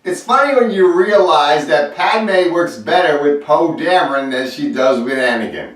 It's funny when you realize that Padme works better with Poe Dameron than she does with Anakin.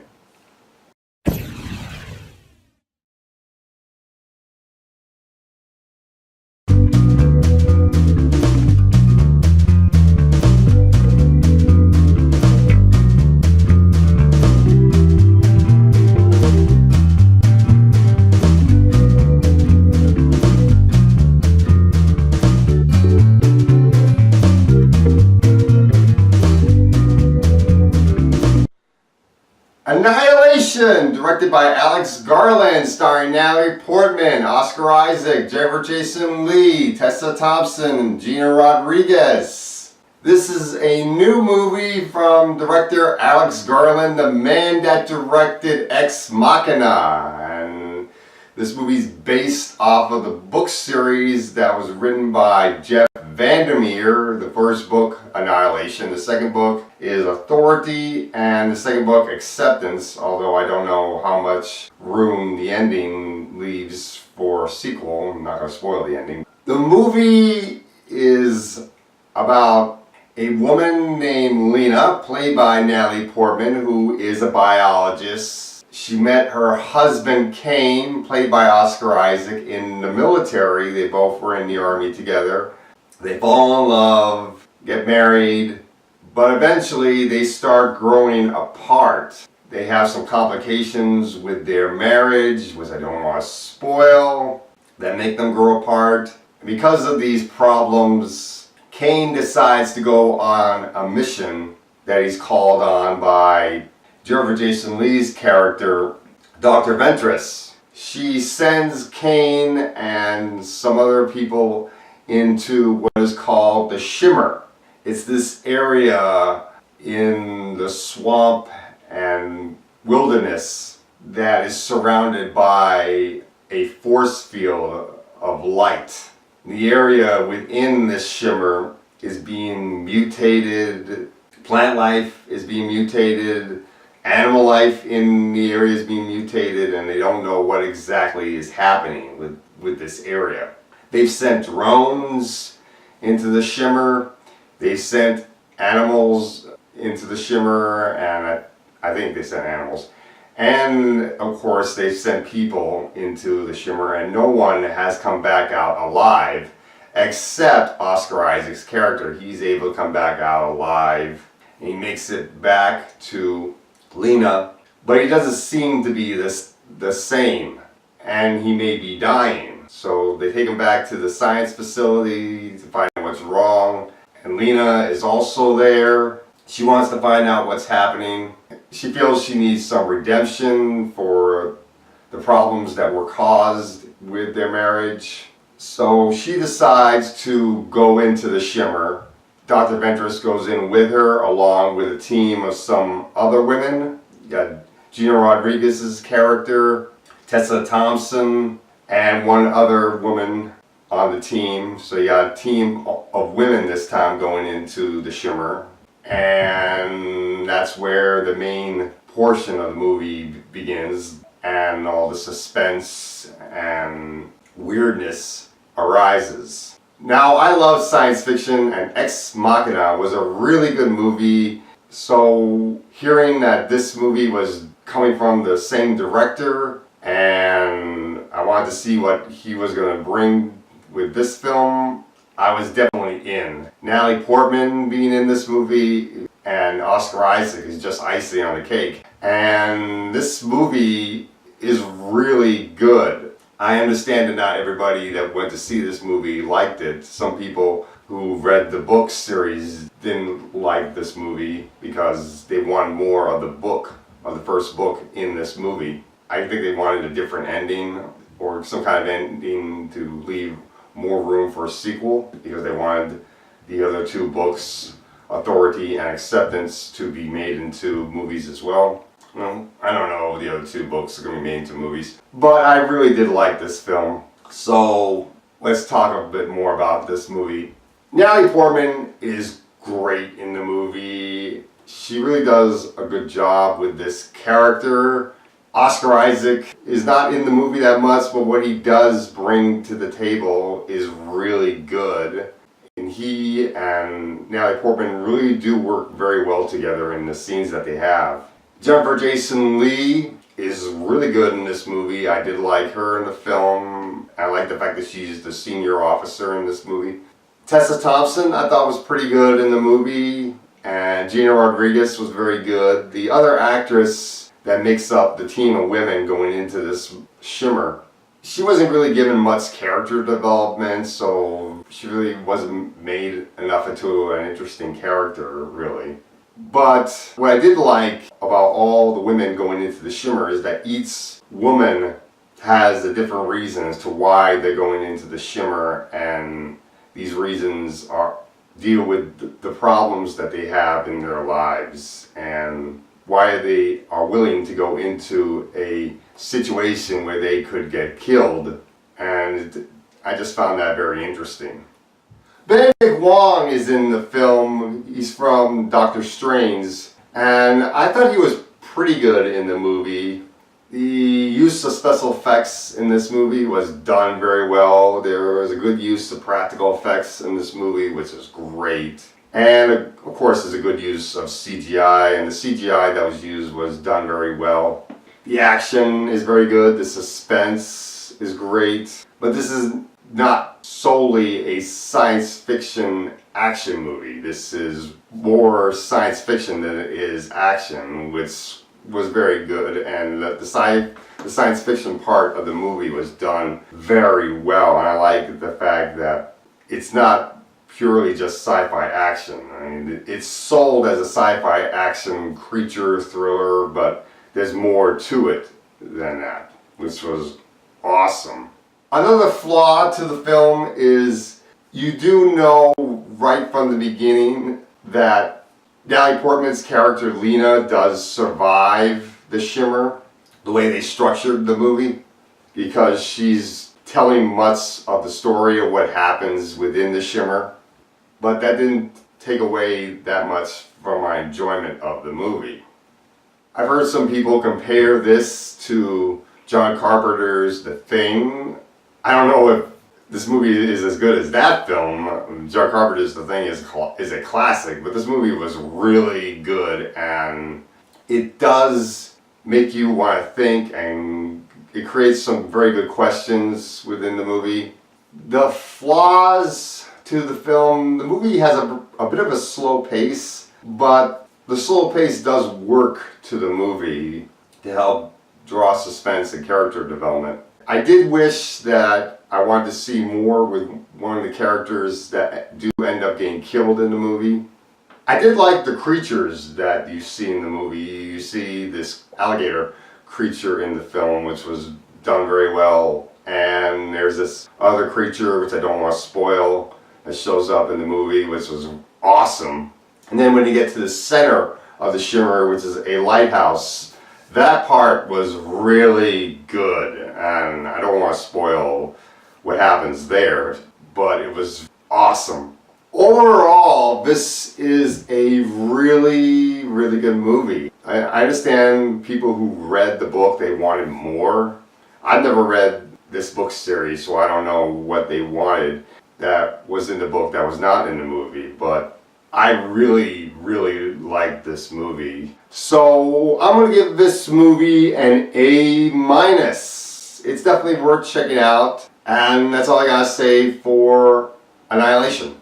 Annihilation, directed by Alex Garland, starring Natalie Portman, Oscar Isaac, Jennifer Jason Leigh, Tessa Thompson, Gina Rodriguez. This is a new movie from director Alex Garland, the man that directed Ex Machina. And this movie's based off of the book series that was written by Jeff Vandermeer. The first book, Annihilation. The second book is Authority, and the second book, Acceptance, although I don't know how much room the ending leaves for a sequel. I'm not going to spoil the ending. The movie is about a woman named Lena, played by Natalie Portman, who is a biologist. She met her husband Kane, played by Oscar Isaac, in the military. They both were in the army together. They fall in love, get married, but eventually they start growing apart. They have some complications with their marriage, which I don't want to spoil, that make them grow apart. Because of these problems, Kane decides to go on a mission that he's called on by Jennifer Jason Leigh's character, Dr. Ventress. She sends Kane and some other people into what is called the Shimmer. It's this area in the swamp and wilderness that is surrounded by a force field of light. The area within this Shimmer is being mutated. Plant life is being mutated. Animal life in the area is being mutated, and they don't know what exactly is happening with this area. They've sent drones into the Shimmer. They sent animals into the Shimmer, and I think they sent animals. And of course they sent people into the Shimmer, and no one has come back out alive except Oscar Isaac's character. He's able to come back out alive, and he makes it back to Lena, but he doesn't seem to be the same, and he may be dying. So they take him back to the science facility to find out what's wrong. And Lena is also there. She wants to find out what's happening. She feels she needs some redemption for the problems that were caused with their marriage. So she decides to go into the Shimmer. Dr. Ventress goes in with her, along with a team of some other women. You got Gina Rodriguez's character, Tessa Thompson, and one other woman on the team. So you got a team of women this time going into the Shimmer. And that's where the main portion of the movie begins, and all the suspense and weirdness arises. Now, I love science fiction, and Ex Machina was a really good movie. So hearing that this movie was coming from the same director, and I wanted to see what he was going to bring with this film, I was definitely in. Natalie Portman being in this movie and Oscar Isaac is just icing on the cake. And this movie is really good. I understand that not everybody that went to see this movie liked it. Some people who read the book series didn't like this movie because they wanted more of the book, of the first book in this movie. I think they wanted a different ending, or some kind of ending to leave more room for a sequel, because they wanted the other two books, Authority and Acceptance, to be made into movies as well. Well, I don't know if the other two books are going to be made into movies, but I really did like this film. So let's talk a bit more about this movie. Natalie Portman is great in the movie. She really does a good job with this character. Oscar Isaac is not in the movie that much, but what he does bring to the table is really good. And he and Natalie Portman really do work very well together in the scenes that they have. Jennifer Jason Leigh is really good in this movie. I did like her in the film. I like the fact that she's the senior officer in this movie. Tessa Thompson I thought was pretty good in the movie, and Gina Rodriguez was very good. The other actress that makes up the team of women going into this Shimmer, she wasn't really given much character development, so she really wasn't made enough into an interesting character, really. But what I did like about all the women going into the Shimmer is that each woman has a different reason as to why they're going into the Shimmer, and these reasons deal with the problems that they have in their lives and why they are willing to go into a situation where they could get killed. And I just found that very interesting. Benedict Wong is in the film. He's from Doctor Strange, and I thought he was pretty good in the movie. The use of special effects in this movie was done very well. There was a good use of practical effects in this movie, which is great. And of course there's a good use of CGI, and the CGI that was used was done very well. The action is very good, the suspense is great, but this is not solely a science fiction action movie. This is more science fiction than it is action, which was very good, and the science fiction part of the movie was done very well, and I like the fact that it's not purely just sci-fi action. I mean, it's sold as a sci-fi action creature thriller, but there's more to it than that, which was awesome. Another flaw to the film is you do know right from the beginning that Natalie Portman's character Lena does survive the Shimmer, the way they structured the movie, because she's telling much of the story of what happens within the Shimmer. But that didn't take away that much from my enjoyment of the movie. I've heard some people compare this to John Carpenter's The Thing. I don't know if this movie is as good as that film. John Carpenter's The Thing is a classic, but this movie was really good, and it does make you want to think, and it creates some very good questions within the movie. The flaws to the film, the movie has a bit of a slow pace, but the slow pace does work to the movie to help draw suspense and character development. I did wish that I wanted to see more with one of the characters that do end up getting killed in the movie. I did like the creatures that you see in the movie. You see this alligator creature in the film, which was done very well, and there's this other creature, which I don't want to spoil, that shows up in the movie, which was awesome. And then when you get to the center of the Shimmer, which is a lighthouse, that part was really good, and I don't want to spoil what happens there, but it was awesome. Overall, this is a really, really good movie. I understand people who read the book, they wanted more. I've never read this book series, so I don't know what they wanted that was in the book that was not in the movie, but I really, really liked this movie. So I'm going to give this movie an A-. It's definitely worth checking out, and that's all I gotta say for Annihilation.